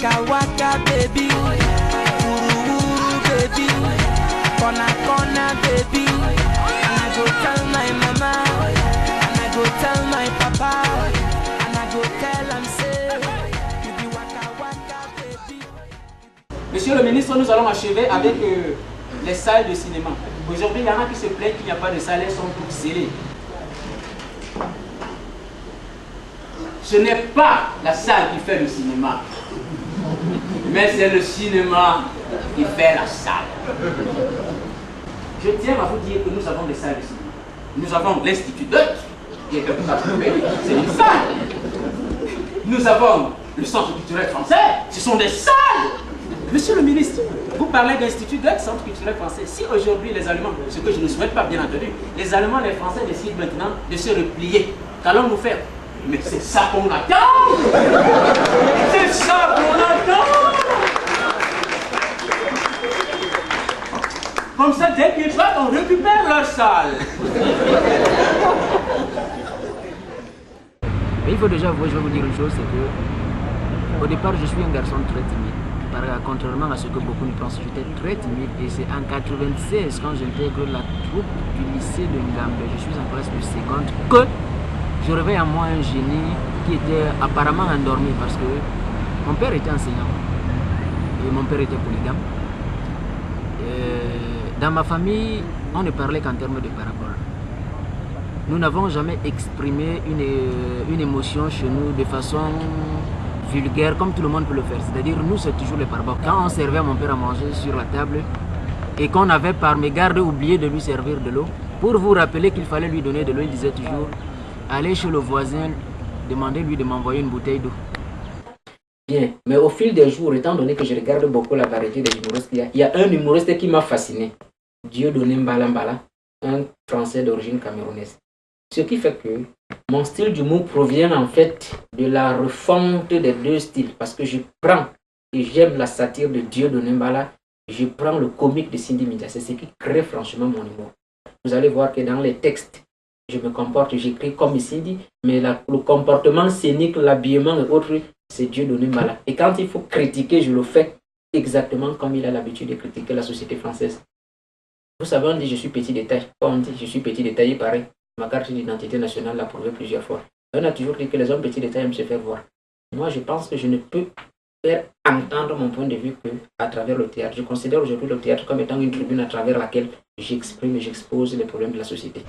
waka waka baby, wuru wuru baby, corner corner baby. And I go tell my mama, and I go tell my papa, and I go tell am say, you be waka waka baby. Monsieur le ministre, nous allons achever avec les salles de cinéma. Aujourd'hui, il y en a qui se plaignent qu'il n'y a pas de salles, elles sont toutes scellées. Ce n'est pas la salle qui fait le cinéma, mais c'est le cinéma qui fait la salle. Je tiens à vous dire que nous avons des salles de cinéma. Nous avons l'Institut Deutsch, qui est tout à fait, c'est une salle. Nous avons le Centre culturel français, ce sont des salles. Monsieur le ministre, vous parlez d'Institut Deutsch, Centre culturel français. Si aujourd'hui les Allemands, ce que je ne souhaite pas bien entendu, les Allemands, les Français décident maintenant de se replier, qu'allons-nous faire? Mais c'est ça qu'on attend! C'est ça qu'on attend! Comme ça, dès qu'ils partent, on récupère leur salle. Mais il faut déjà avouer, je vais vous dire une chose, c'est que au départ, je suis un garçon très timide. Contrairement à ce que beaucoup ne pensent, j'étais très timide. Et c'est en 96, quand j'intègre la troupe du lycée de Ngambe, je suis en classe de seconde, que je réveille en moi un génie qui était apparemment endormi parce que mon père était enseignant et mon père était polygame. Dans ma famille, on ne parlait qu'en termes de paraboles. Nous n'avons jamais exprimé une émotion chez nous de façon vulgaire comme tout le monde peut le faire. C'est-à-dire, nous, c'est toujours les paraboles. Quand on servait à mon père à manger sur la table et qu'on avait par mégarde oublié de lui servir de l'eau, pour vous rappeler qu'il fallait lui donner de l'eau, il disait toujours: allez chez le voisin, demandez-lui de m'envoyer une bouteille d'eau. Bien, mais au fil des jours, étant donné que je regarde beaucoup la variété des humoristes, il y a un humoriste qui m'a fasciné. Dieudonné Mbala Mbala, un Français d'origine camerounaise. Ce qui fait que mon style d'humour provient en fait de la refonte des deux styles. Parce que je prends et j'aime la satire de Dieudonné Mbala, je prends le comique de Cindy Minja. C'est ce qui crée franchement mon humour. Vous allez voir que dans les textes, je me comporte, j'écris comme Cindy, mais le comportement scénique, l'habillement et autres, c'est Dieudonné Mbala. Et quand il faut critiquer, je le fais exactement comme il a l'habitude de critiquer la société française. Vous savez, on dit je suis petit détail. Quand on dit je suis petit détail, pareil. Ma carte d'identité nationale l'a prouvé plusieurs fois. On a toujours dit que les hommes petits détails aiment se faire voir. Moi, je pense que je ne peux faire entendre mon point de vue qu'à travers le théâtre. Je considère aujourd'hui le théâtre comme étant une tribune à travers laquelle j'exprime et j'expose les problèmes de la société.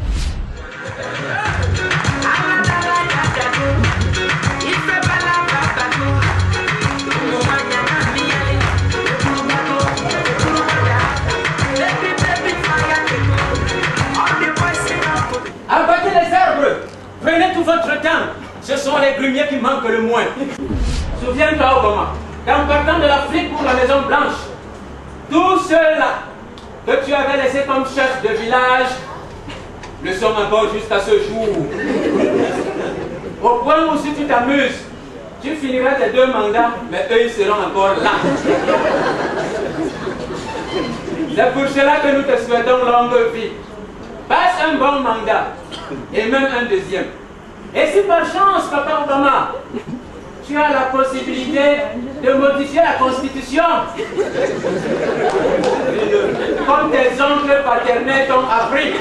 Abattez les arbres, prenez tout votre temps. Ce sont les grumiers qui manquent le moins. Souviens-toi, Obama, qu'en partant de l'Afrique pour la Maison Blanche, tous ceux-là que tu avais laissés comme chef de village le sont encore jusqu'à ce jour. Au point où si tu t'amuses, tu finiras tes 2 mandats, mais eux ils seront encore là. C'est pour cela que nous te souhaitons longue vie. Passe un bon mandat, et même un deuxième. Et si par chance, Papa Obama, tu as la possibilité de modifier la Constitution, comme tes oncles paternels t'ont appris,